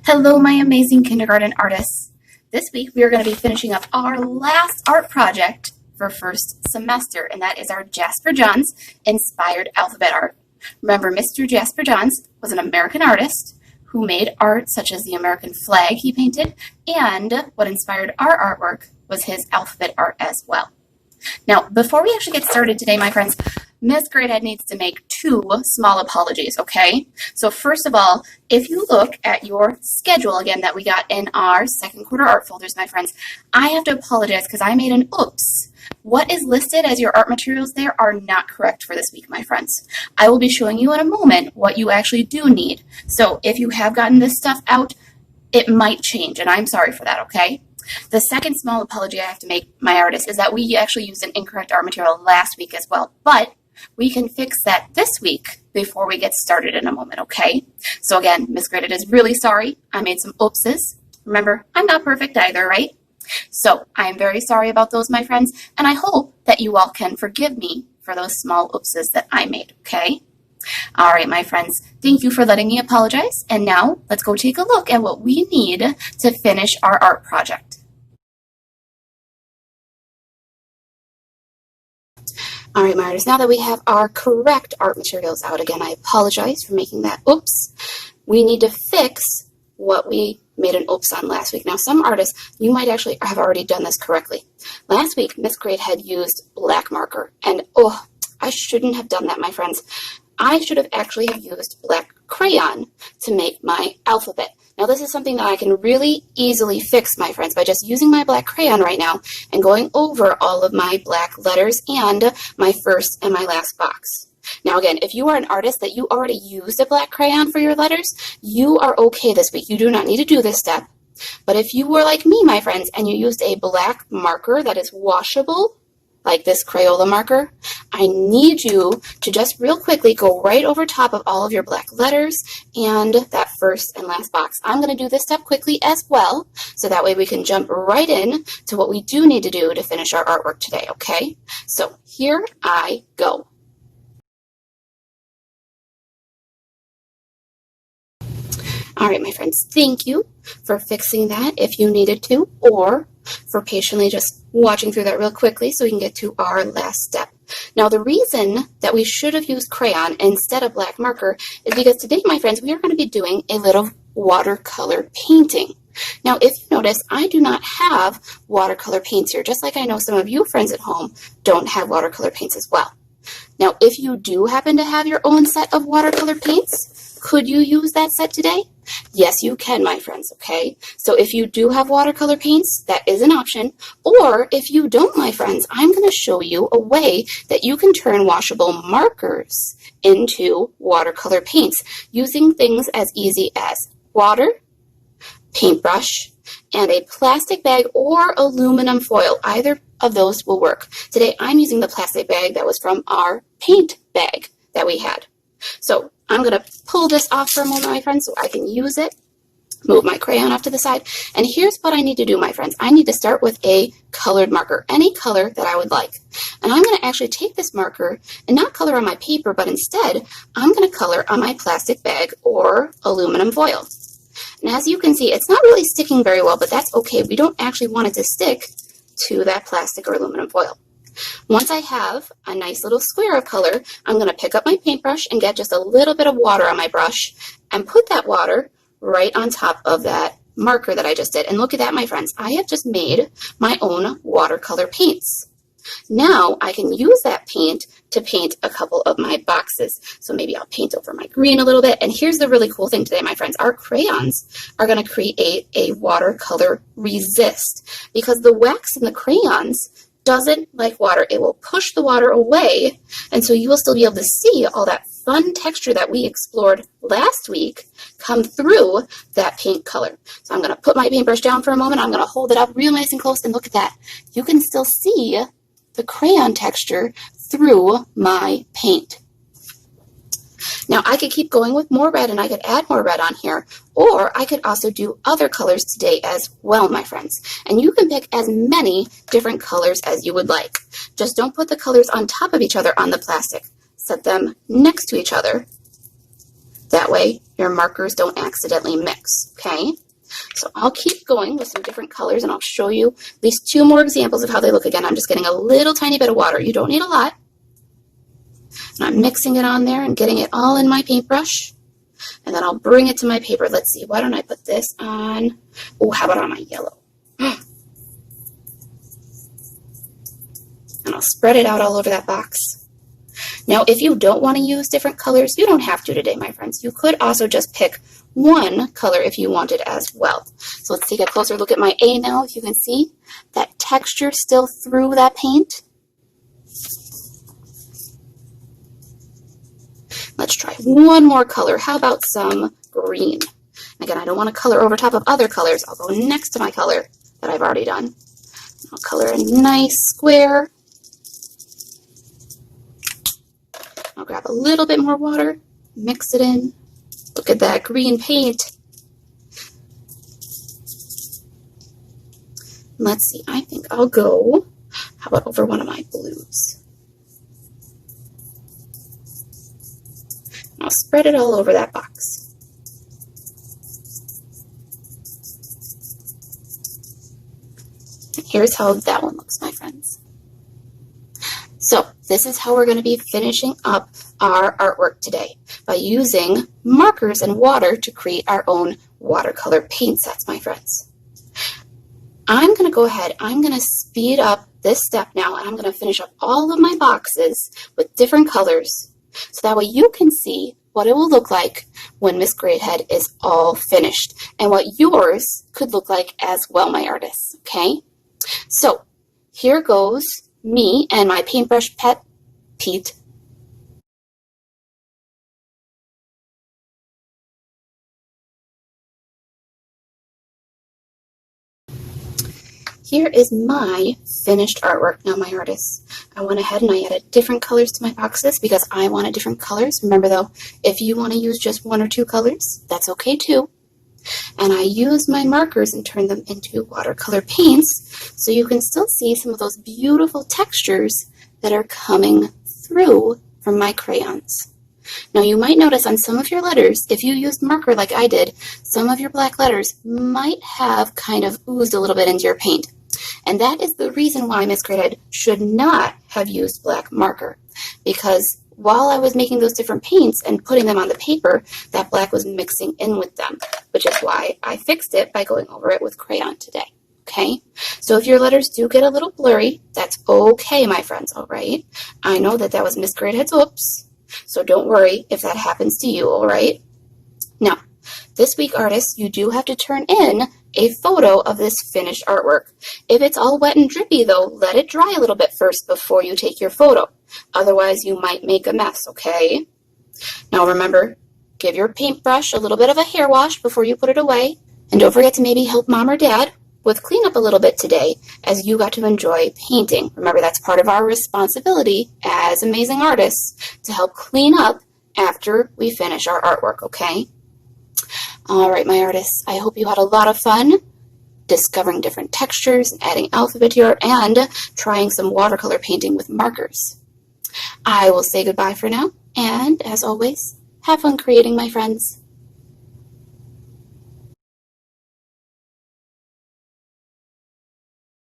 Hello, my amazing kindergarten artists. This week we are going to be finishing up our last art project for first semester, and that is our Jasper Johns inspired alphabet art. Remember, Mr. Jasper Johns was an American artist who made art such as the American flag he painted, and what inspired our artwork was his alphabet art as well. Now, before we actually get started today, my friends, Miss Greathead needs to make two small apologies, okay? So first of all, if you look at your schedule again that we got in our second quarter art folders, my friends, I have to apologize because I made an oops. What is listed as your art materials there are not correct for this week, my friends. I will be showing you in a moment what you actually do need. So if you have gotten this stuff out, it might change, and I'm sorry for that, okay? The second small apology I have to make, my artist, is that we actually used an incorrect art material last week as well, but we can fix that this week before we get started in a moment, okay? So again, Miss Graded is really sorry. I made some oopses. Remember, I'm not perfect either, right? So I am very sorry about those, my friends, and I hope that you all can forgive me for those small oopses that I made, okay? All right, my friends, thank you for letting me apologize, and now let's go take a look at what we need to finish our art project. All right, my artists, now that we have our correct art materials out, again, I apologize for making that oops. We need to fix what we made an oops on last week. Now, some artists, you might actually have already done this correctly. Last week, Miss Greathead used black marker, and oh, I shouldn't have done that, my friends. I should have actually used black crayon to make my alphabet. Now, this is something that I can really easily fix, my friends, by just using my black crayon right now and going over all of my black letters and my first and my last box. Now, again, if you are an artist that you already used a black crayon for your letters, you are okay this week. You do not need to do this step. But if you were like me, my friends, and you used a black marker that is washable, like this Crayola marker, I need you to just real quickly go right over top of all of your black letters and that first and last box. I'm going to do this step quickly as well, so that way we can jump right in to what we do need to do to finish our artwork today, okay? So here I go. All right, my friends, thank you for fixing that if you needed to, or for patiently just watching through that real quickly so we can get to our last step. Now, the reason that we should have used crayon instead of black marker is because today, my friends, we are going to be doing a little watercolor painting. Now, if you notice, I do not have watercolor paints here, just like I know some of you friends at home don't have watercolor paints as well. Now, if you do happen to have your own set of watercolor paints, could you use that set today? Yes, you can, my friends, okay? So if you do have watercolor paints, that is an option. Or if you don't, my friends, I'm going to show you a way that you can turn washable markers into watercolor paints using things as easy as water, paintbrush, and a plastic bag or aluminum foil. Either of those will work. Today, I'm using the plastic bag that was from our paint bag that we had. So I'm going to pull this off for a moment, my friends, so I can use it. Move my crayon off to the side. And here's what I need to do, my friends. I need to start with a colored marker, any color that I would like. And I'm going to actually take this marker and not color on my paper, but instead, I'm going to color on my plastic bag or aluminum foil. And as you can see, it's not really sticking very well, but that's okay. We don't actually want it to stick to that plastic or aluminum foil. Once I have a nice little square of color, I'm going to pick up my paintbrush and get just a little bit of water on my brush and put that water right on top of that marker that I just did. And look at that, my friends. I have just made my own watercolor paints. Now I can use that paint to paint a couple of my boxes. So maybe I'll paint over my green a little bit. And here's the really cool thing today, my friends. Our crayons are going to create a watercolor resist because the wax in the crayons doesn't like water. It will push the water away, and so you will still be able to see all that fun texture that we explored last week come through that paint color. So I'm going to put my paintbrush down for a moment. I'm going to hold it up real nice and close, and look at that. You can still see the crayon texture through my paint. Now, I could keep going with more red, and I could add more red on here, or I could also do other colors today as well, my friends. And you can pick as many different colors as you would like. Just don't put the colors on top of each other on the plastic. Set them next to each other That way your markers don't accidentally mix, okay? So I'll keep going with some different colors, and I'll show you at least 2 more examples of how they look. Again, I'm just getting a little tiny bit of water. You don't need a lot. And I'm mixing it on there and getting it all in my paintbrush. And then I'll bring it to my paper. Let's see, why don't I put this on? Oh, how about on my yellow? And I'll spread it out all over that box. Now, if you don't want to use different colors, you don't have to today, my friends. You could also just pick one color if you wanted as well. So let's take a closer look at my A now. If you can see that texture still through that paint. Let's try one more color. How about some green? Again, I don't want to color over top of other colors. I'll go next to my color that I've already done. I'll color a nice square. I'll grab a little bit more water, mix it in. Look at that green paint. Let's see, I think I'll go, how about over one of my blues? I'll spread it all over that box. And here's how that one looks, my friends. So this is how we're going to be finishing up our artwork today, by using markers and water to create our own watercolor paint sets, my friends. I'm going to go ahead, I'm going to speed up this step now, and I'm going to finish up all of my boxes with different colors, so that way you can see what it will look like when Miss Greathead is all finished, and what yours could look like as well, my artists, okay? So here goes me and my paintbrush pet, Pete. Here is my finished artwork now, my artists. I went ahead and I added different colors to my boxes because I wanted different colors. Remember though, if you want to use just 1 or 2 colors, that's okay too. And I used my markers and turned them into watercolor paints, so you can still see some of those beautiful textures that are coming through from my crayons. Now you might notice on some of your letters, if you used marker like I did, some of your black letters might have kind of oozed a little bit into your paint. And that is the reason why Miss Greathead should not have used black marker, because while I was making those different paints and putting them on the paper, that black was mixing in with them, which is why I fixed it by going over it with crayon today. Okay, so if your letters do get a little blurry, that's okay, my friends, all right? I know that that was Miss Greathead's oops, so don't worry if that happens to you, all right? Now, this week, artists, you do have to turn in a photo of this finished artwork. If it's all wet and drippy, though, let it dry a little bit first before you take your photo. Otherwise, you might make a mess, okay? Now, remember, give your paintbrush a little bit of a hair wash before you put it away. And don't forget to maybe help Mom or Dad with cleanup a little bit today, as you got to enjoy painting. Remember, that's part of our responsibility as amazing artists, to help clean up after we finish our artwork, okay? All right, my artists, I hope you had a lot of fun discovering different textures and adding alphabet to your, and trying some watercolor painting with markers. I will say goodbye for now, and as always, have fun creating, my friends.